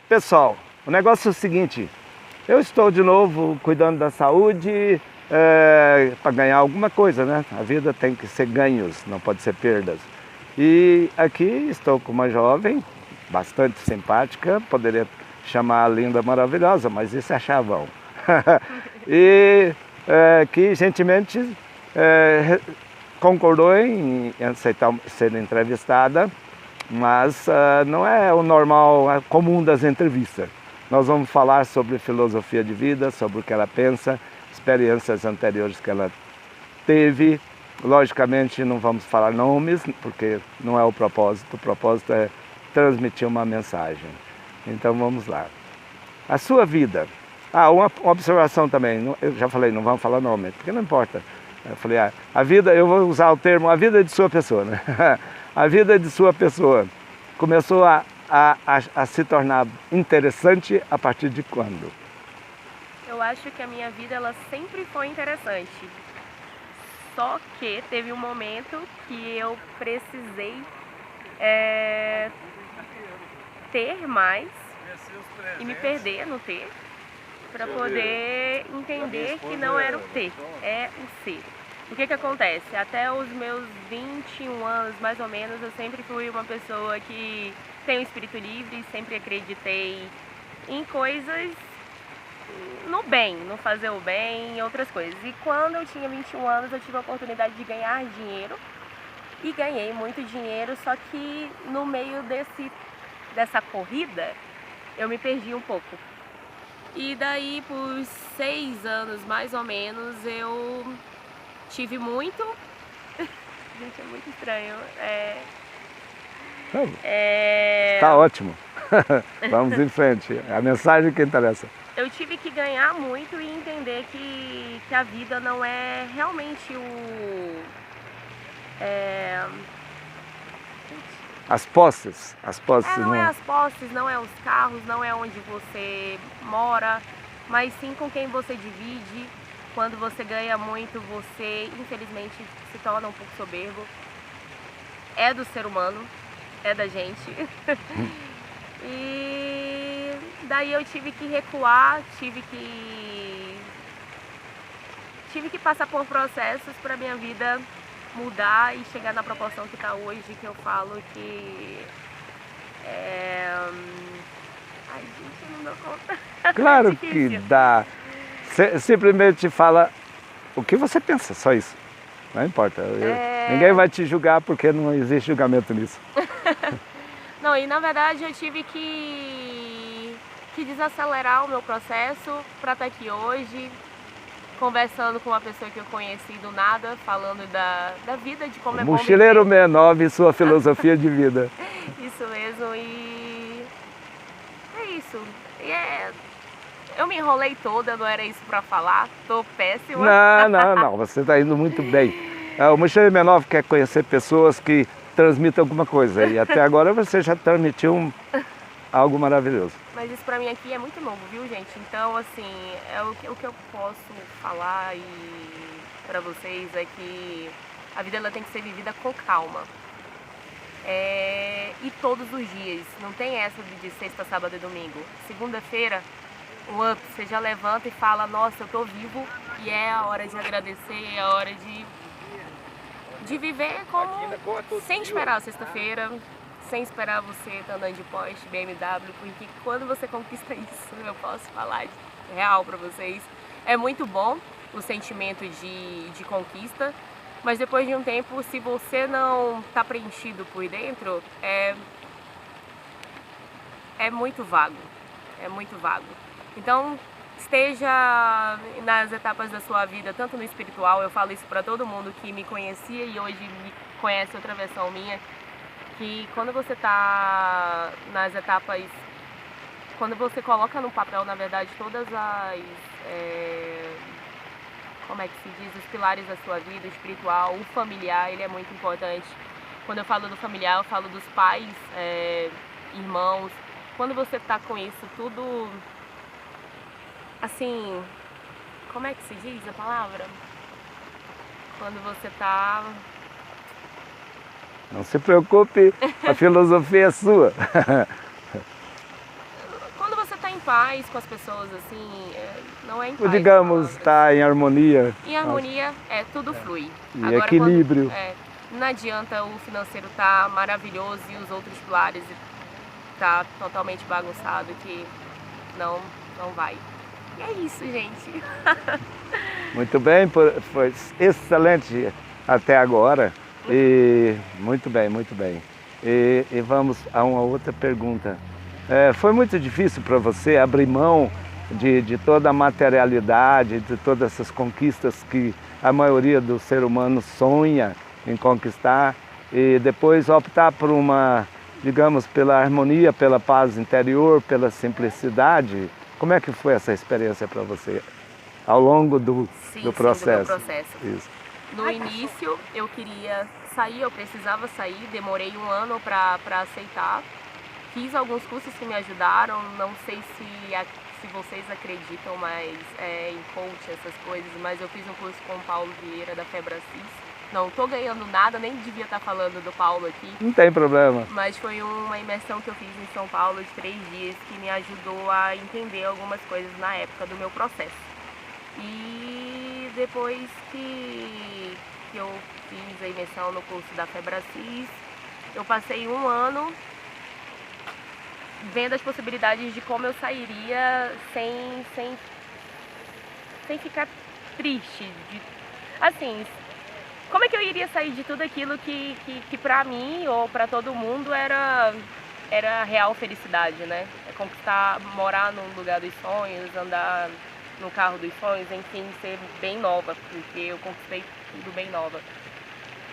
Pessoal, o negócio é o seguinte, eu estou de novo cuidando da saúde para ganhar alguma coisa, né? A vida tem que ser ganhos, não pode ser perdas. E aqui estou com uma jovem, bastante simpática, poderia chamar linda, maravilhosa, mas isso é chavão. E que gentilmente concordou em aceitar ser entrevistada, mas não é o normal, comum das entrevistas. Nós vamos falar sobre filosofia de vida, sobre o que ela pensa, experiências anteriores que ela teve. Logicamente não vamos falar nomes, porque não é o propósito é transmitir uma mensagem. Então vamos lá. A sua vida. Uma observação também, eu já falei, não vamos falar nome, porque não importa. Eu falei, a vida, eu vou usar o termo, a vida de sua pessoa, né? A vida de sua pessoa começou a se tornar interessante a partir de quando? Eu acho que a minha vida, ela sempre foi interessante. Só que teve um momento que eu precisei ter mais e me perder no ter, para poder entender que não era o ter, é o ser. O que acontece? Até os meus 21 anos, mais ou menos, eu sempre fui uma pessoa que tem um espírito livre, sempre acreditei em coisas, no bem, no fazer o bem, em outras coisas. E quando eu tinha 21 anos, eu tive a oportunidade de ganhar dinheiro, e ganhei muito dinheiro, só que no meio dessa corrida, eu me perdi um pouco. E daí, por 6 anos, mais ou menos, eu tive muito... Gente, é muito estranho. Tá ótimo. Vamos em frente. É a mensagem que interessa. Eu tive que ganhar muito e entender que a vida não é realmente As posses não é as posses, não é os carros, não é onde você mora, mas sim com quem você divide. Quando você ganha muito, você infelizmente se torna um pouco soberbo. É do ser humano, é da gente. E daí eu tive que recuar, tive que passar por processos para minha vida mudar e chegar na proporção que está hoje, que eu falo que Ai, gente, eu não dou conta. Claro que dá. Simplesmente fala o que você pensa, só isso. Não importa. Ninguém vai te julgar porque não existe julgamento nisso. Não, e na verdade eu tive que desacelerar o meu processo para estar aqui hoje, conversando com uma pessoa que eu conheci do nada, falando da vida, de como é bom Mochileiro viver. 69 e sua filosofia de vida. Isso mesmo, e é isso. Eu me enrolei toda, não era isso para falar, tô péssima. Não, você está indo muito bem. O Mochileiro 69 quer conhecer pessoas que transmitem alguma coisa, e até agora você já transmitiu algo maravilhoso. Mas isso pra mim aqui é muito novo, viu, gente? Então, assim, o que eu posso falar pra vocês é que a vida ela tem que ser vivida com calma. E todos os dias, não tem essa de sexta, sábado e domingo. Segunda-feira, o up, você já levanta e fala, nossa, eu tô vivo, e é a hora de agradecer, é a hora de viver como sem esperar a sexta-feira, sem esperar você estar andando de Porsche, BMW, porque quando você conquista isso, eu posso falar de real pra vocês, é muito bom o sentimento de conquista, mas depois de um tempo, se você não tá preenchido por dentro, é muito vago, Então, esteja nas etapas da sua vida, tanto no espiritual, eu falo isso para todo mundo que me conhecia e hoje me conhece outra versão minha, que quando você está nas etapas, quando você coloca no papel, na verdade, todas as, como é que se diz, os pilares da sua vida, o espiritual, o familiar, ele é muito importante. Quando eu falo do familiar, eu falo dos pais, irmãos. Quando você está com isso tudo, assim, como é que se diz a palavra? Quando você tá... Não se preocupe, a filosofia é sua. paz com as pessoas, assim, não é em paz. Digamos, está em harmonia. Em harmonia, tudo flui. E agora, equilíbrio. Não adianta o financeiro estar maravilhoso e os outros pilares tá totalmente bagunçado, que não vai. E é isso, gente. Muito bem, foi excelente até agora. E muito bem, muito bem. E vamos a uma outra pergunta. Foi muito difícil para você abrir mão de toda a materialidade, de todas essas conquistas que a maioria do ser humano sonha em conquistar e depois optar por uma, digamos, pela harmonia, pela paz interior, pela simplicidade? Como é que foi essa experiência para você ao longo do processo? Sim, do processo. Isso. No início eu queria sair, eu precisava sair, demorei 1 ano para aceitar. Fiz alguns cursos que me ajudaram, não sei se vocês acreditam mais em coach, essas coisas, mas eu fiz um curso com o Paulo Vieira da Febracis. Não estou ganhando nada, nem devia estar falando do Paulo aqui. Não tem problema. Mas foi uma imersão que eu fiz em São Paulo de 3 dias que me ajudou a entender algumas coisas na época do meu processo. E depois que eu fiz a imersão no curso da Febracis, eu passei 1 ano vendo as possibilidades de como eu sairia sem ficar triste. Assim, como é que eu iria sair de tudo aquilo que pra mim ou pra todo mundo era real felicidade, né? É conquistar, morar num lugar dos sonhos, andar no carro dos sonhos, enfim, ser bem nova, porque eu conquistei tudo bem nova.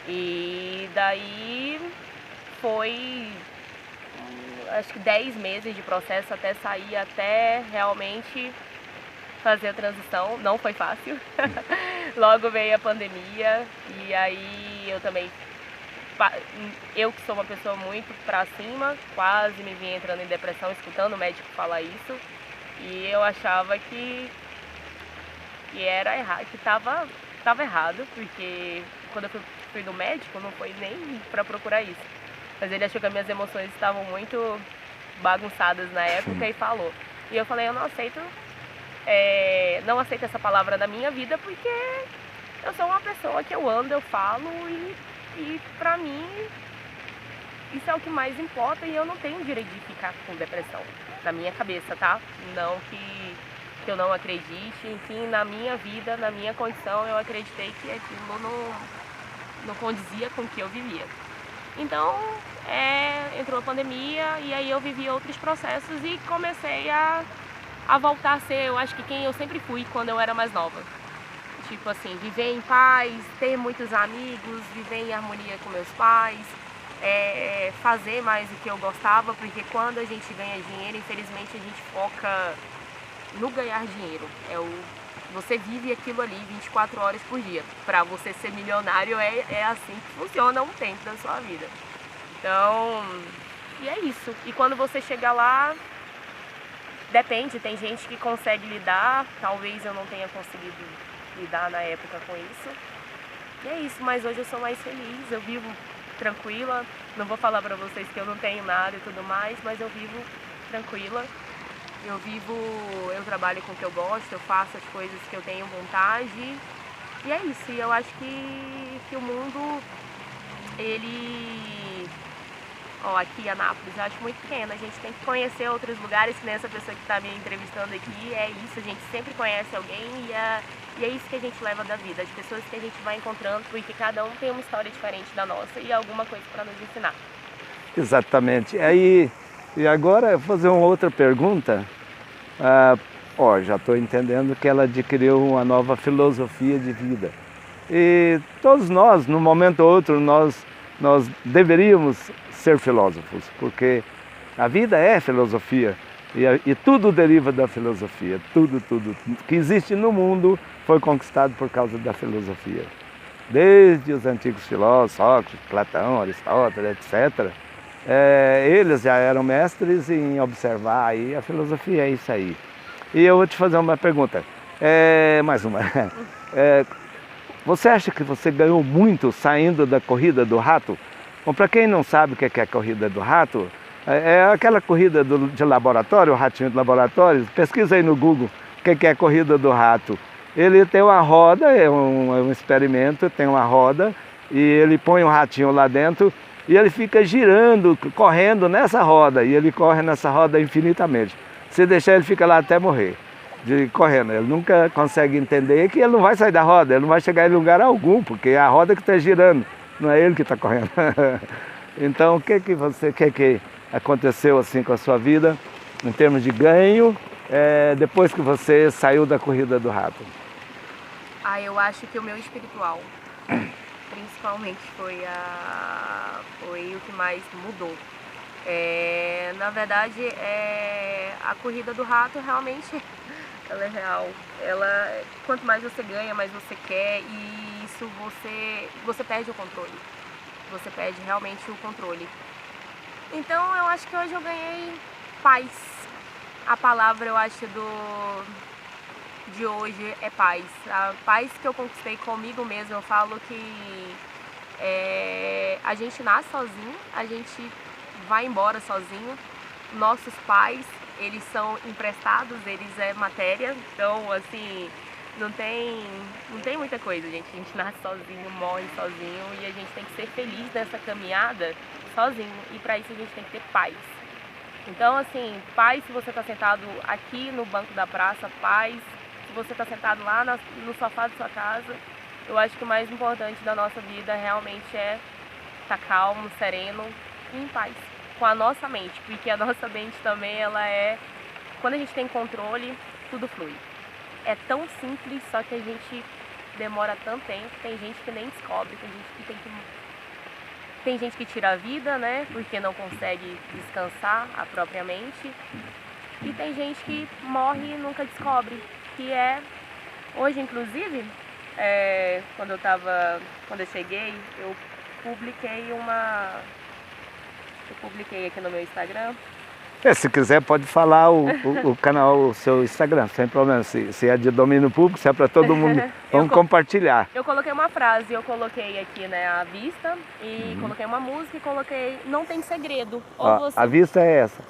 E daí foi, acho que 10 meses de processo até sair, até realmente fazer a transição. Não foi fácil. Logo veio a pandemia e aí eu que sou uma pessoa muito pra cima, quase me vim entrando em depressão escutando o médico falar isso. E eu achava que era errado, que tava errado, porque quando eu fui no médico não foi nem pra procurar isso. Mas ele achou que as minhas emoções estavam muito bagunçadas na época e falou. E eu falei, eu não aceito essa palavra na minha vida, porque eu sou uma pessoa que eu ando, eu falo e pra mim isso é o que mais importa e eu não tenho direito de ficar com depressão na minha cabeça, tá? Não que eu não acredite, enfim, na minha vida, na minha condição, eu acreditei que aquilo não condizia com o que eu vivia. Então, entrou a pandemia e aí eu vivi outros processos e comecei a voltar a ser, eu acho que quem eu sempre fui quando eu era mais nova. Tipo assim, viver em paz, ter muitos amigos, viver em harmonia com meus pais, fazer mais o que eu gostava, porque quando a gente ganha dinheiro, infelizmente a gente foca no ganhar dinheiro. Você vive aquilo ali 24 horas por dia. Para você ser milionário é assim que funciona um tempo da sua vida. Então, e é isso. E quando você chega lá, depende, tem gente que consegue lidar, talvez eu não tenha conseguido lidar na época com isso. E é isso, mas hoje eu sou mais feliz, eu vivo tranquila. Não vou falar pra vocês que eu não tenho nada e tudo mais, mas eu vivo tranquila. Eu trabalho com o que eu gosto, eu faço as coisas que eu tenho vontade. E é isso, e eu acho que o mundo, aqui em Anápolis, eu acho muito pequeno. A gente tem que conhecer outros lugares, que nem essa pessoa que está me entrevistando aqui. É isso, a gente sempre conhece alguém e é isso que a gente leva da vida. As pessoas que a gente vai encontrando, porque cada um tem uma história diferente da nossa e alguma coisa para nos ensinar. Exatamente. E agora eu vou fazer uma outra pergunta. Já estou entendendo que ela adquiriu uma nova filosofia de vida. E todos nós, num momento ou outro, nós deveríamos ser filósofos, porque a vida é filosofia e tudo deriva da filosofia. Tudo que existe no mundo foi conquistado por causa da filosofia. Desde os antigos filósofos, Sócrates, Platão, Aristóteles, etc., eles já eram mestres em observar, aí a filosofia é isso aí. E eu vou te fazer uma pergunta, mais uma. Você acha que você ganhou muito saindo da corrida do rato? Bom, para quem não sabe o que é a corrida do rato, É aquela corrida de laboratório, o ratinho de laboratório. Pesquisa aí no Google o que é a corrida do rato. Ele tem uma roda, é um experimento, tem uma roda, e ele põe um ratinho lá dentro e ele fica girando, correndo nessa roda, e ele corre nessa roda infinitamente. Se deixar, ele fica lá até morrer, correndo. Ele nunca consegue entender que ele não vai sair da roda, ele não vai chegar em lugar algum, porque é a roda que está girando, não é ele que está correndo. Então, o que aconteceu assim com a sua vida, em termos de ganho, depois que você saiu da corrida do rato? Eu acho que o meu espiritual, principalmente, foi o que mais mudou. Na verdade, a corrida do rato realmente ela é real. Quanto mais você ganha, mais você quer, e isso você perde o controle. Você perde realmente o controle. Então eu acho que hoje eu ganhei paz. A palavra, eu acho, de hoje é paz. A paz que eu conquistei comigo mesmo. Eu falo que a gente nasce sozinho, a gente vai embora sozinho. Nossos pais, eles são emprestados, eles é matéria. Então, assim, não tem muita coisa, gente. A gente nasce sozinho, morre sozinho, e a gente tem que ser feliz nessa caminhada sozinho. E para isso a gente tem que ter paz. Então, assim, paz se você está sentado aqui no banco da praça, paz se você está sentado lá no sofá de sua casa. Eu acho que o mais importante da nossa vida realmente é estar calmo, sereno e em paz com a nossa mente, porque a nossa mente também, quando a gente tem controle, tudo flui. É tão simples, só que a gente demora tanto tempo. Tem gente que nem descobre, tem gente que tira a vida, né, porque não consegue descansar a própria mente. E tem gente que morre e nunca descobre, hoje, inclusive, quando eu cheguei, eu publiquei aqui no meu Instagram. Se quiser pode falar o canal, o seu Instagram, sem problema. Se é de domínio público, se é para todo mundo, vamos compartilhar. Eu coloquei uma frase, eu coloquei aqui, né, a vista, e coloquei uma música e coloquei "Não tem segredo". A vista é essa.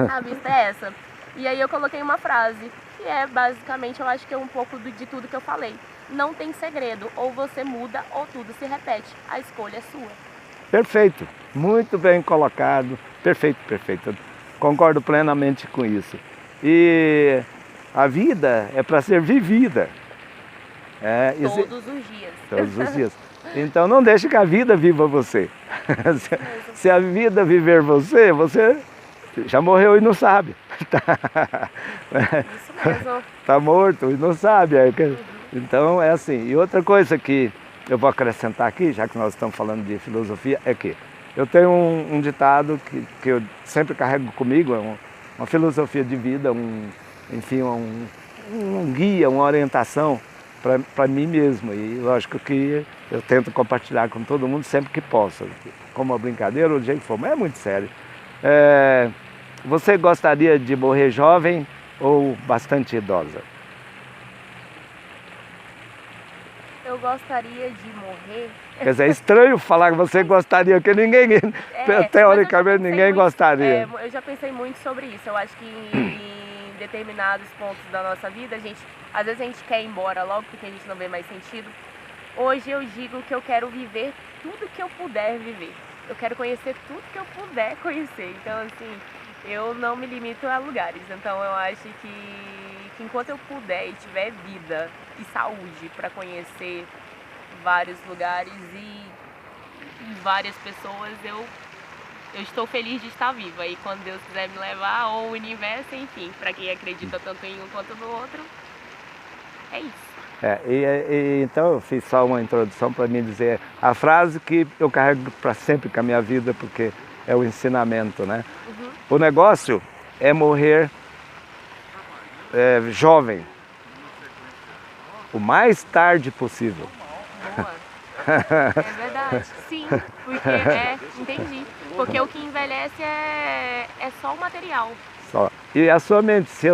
A vista é essa. E aí eu coloquei uma frase, que basicamente, eu acho que é um pouco de tudo que eu falei. Não tem segredo, ou você muda ou tudo se repete. A escolha é sua. Perfeito, muito bem colocado, perfeito, perfeito. Concordo plenamente com isso. E a vida é para ser vivida. Todos os dias. Todos os dias. Então não deixe que a vida viva você. Se a vida viver você, você já morreu e não sabe. Isso mesmo. Está morto e não sabe. Então é assim. E outra coisa que eu vou acrescentar aqui, já que nós estamos falando de filosofia, é que eu tenho um ditado que eu sempre carrego comigo, uma filosofia de vida, um guia, uma orientação para mim mesmo. E lógico que eu tento compartilhar com todo mundo sempre que posso, como uma brincadeira ou do jeito que for, mas é muito sério. Você gostaria de morrer jovem ou bastante idosa? Eu gostaria de morrer... Quer dizer, é estranho falar que você gostaria, porque teoricamente ninguém gostaria. Eu já pensei muito sobre isso. Eu acho que em determinados pontos da nossa vida, às vezes a gente quer ir embora logo porque a gente não vê mais sentido. Hoje eu digo que eu quero viver tudo que eu puder viver. Eu quero conhecer tudo que eu puder conhecer. Então, assim, eu não me limito a lugares. Então, eu acho que enquanto eu puder e tiver vida e saúde para conhecer vários lugares e várias pessoas, eu estou feliz de estar viva. E quando Deus quiser me levar, ou o universo, enfim, para quem acredita tanto em um quanto no outro, é isso. Então eu fiz só uma introdução para me dizer a frase que eu carrego para sempre com a minha vida, porque é o ensinamento, né? O negócio é morrer jovem, o mais tarde possível. Boa. É verdade, sim, porque entendi. Porque o que envelhece é só o material. Só. E a sua mente, se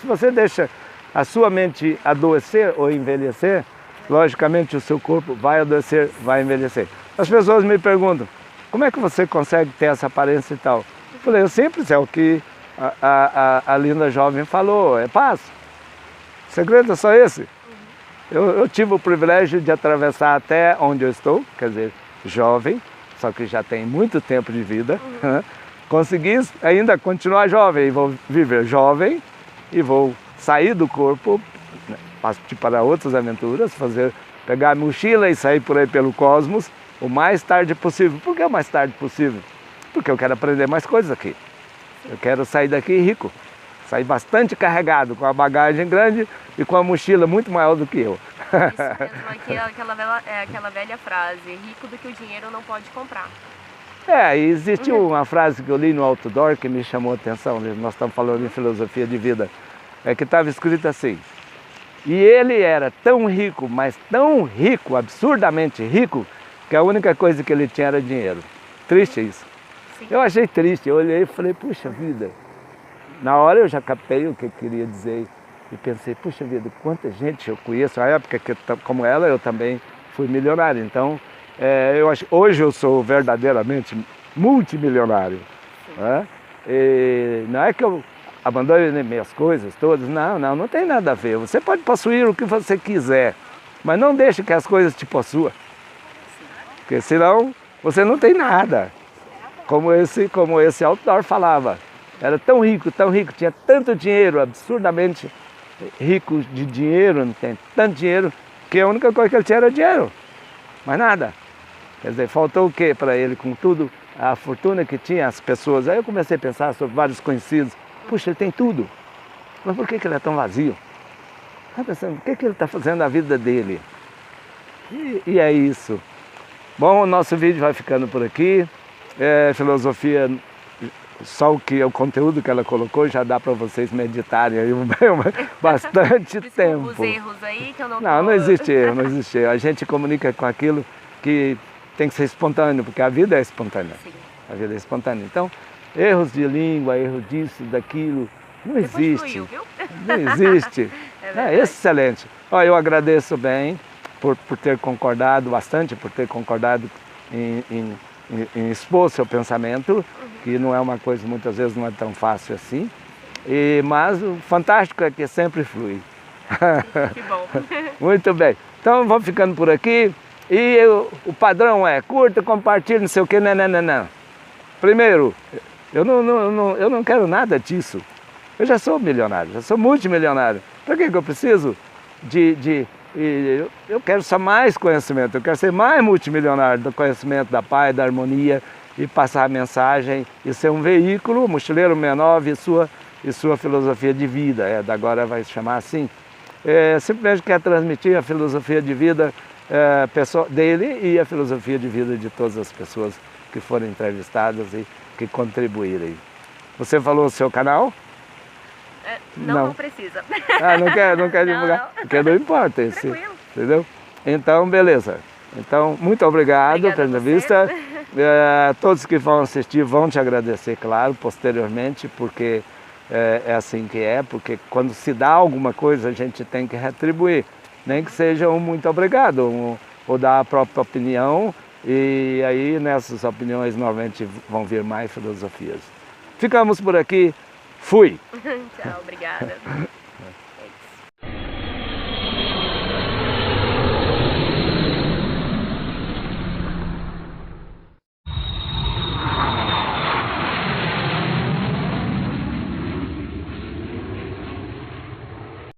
você deixa a sua mente adoecer ou envelhecer, logicamente o seu corpo vai adoecer, vai envelhecer. As pessoas me perguntam, como é que você consegue ter essa aparência e tal? Falei, é simples, é o que a linda jovem falou, é paz. O segredo é só esse. Eu tive o privilégio de atravessar até onde eu estou, quer dizer, jovem, só que já tem muito tempo de vida. Consegui ainda continuar jovem, vou viver jovem e vou sair do corpo, partir para outras aventuras, pegar a mochila e sair por aí pelo cosmos o mais tarde possível. Por que o mais tarde possível? Porque eu quero aprender mais coisas aqui. Eu quero sair daqui rico, sair bastante carregado, com a bagagem grande e com a mochila muito maior do que eu. Isso mesmo, aquela velha frase, rico do que o dinheiro não pode comprar. E existe uma frase que eu li no outdoor que me chamou a atenção, nós estamos falando em filosofia de vida, que estava escrito assim, e ele era tão rico, mas tão rico, absurdamente rico, que a única coisa que ele tinha era dinheiro. Triste isso. Sim. Eu achei triste, eu olhei e falei, puxa vida, na hora eu já captei o que eu queria dizer e pensei, puxa vida, quanta gente eu conheço, na época que como ela eu também fui milionário, então hoje eu sou verdadeiramente multimilionário. Né? E não é que eu abandone minhas coisas todas, não tem nada a ver. Você pode possuir o que você quiser, mas não deixe que as coisas te possuam, porque senão você não tem nada. Como esse outdoor falava, era tão rico, tinha tanto dinheiro, absurdamente rico de dinheiro, não tem tanto dinheiro, que a única coisa que ele tinha era dinheiro, mais nada. Quer dizer, faltou o que para ele com tudo, a fortuna que tinha, as pessoas. Aí eu comecei a pensar sobre vários conhecidos. Puxa, ele tem tudo, mas por que ele é tão vazio? Estava pensando, o que ele está fazendo na vida dele? E é isso. Bom, o nosso vídeo vai ficando por aqui. Filosofia, só o conteúdo que ela colocou já dá para vocês meditarem aí bastante tempo. Os erros aí que eu não existe erro, não existe erro. A gente comunica com aquilo que tem que ser espontâneo, porque a vida é espontânea. Sim. A vida é espontânea. Então, erros de língua, erros disso, daquilo, não existe. Fluiu, viu? Não existe. É excelente. Eu agradeço bem por ter concordado bastante, por ter concordado em expor seu pensamento, que não é uma coisa, muitas vezes não é tão fácil assim. Mas o fantástico é que sempre flui. Que bom. Muito bem. Então, vamos ficando por aqui. E o padrão é curta, compartilha, não sei o que, não. Primeiro, eu não quero nada disso. Eu já sou milionário, já sou multimilionário. Para que eu preciso eu quero só mais conhecimento, eu quero ser mais multimilionário do conhecimento, da paz, da harmonia e passar a mensagem e ser um veículo, mochileiro menor e sua filosofia de vida, agora vai se chamar assim. Simplesmente quer transmitir a filosofia de vida dele e a filosofia de vida de todas as pessoas que foram entrevistadas e que contribuírem. Você falou o seu canal? Não precisa. Não quer divulgar? Não. Porque não importa isso. Tranquilo. Entendeu? Então, beleza. Então, muito obrigado pela entrevista. Todos que vão assistir vão te agradecer, claro, posteriormente, porque é assim que porque quando se dá alguma coisa a gente tem que retribuir. Nem que seja um muito obrigado, ou dar a própria opinião, e aí nessas opiniões normalmente vão vir mais filosofias. Ficamos por aqui. Fui! Tchau, obrigada.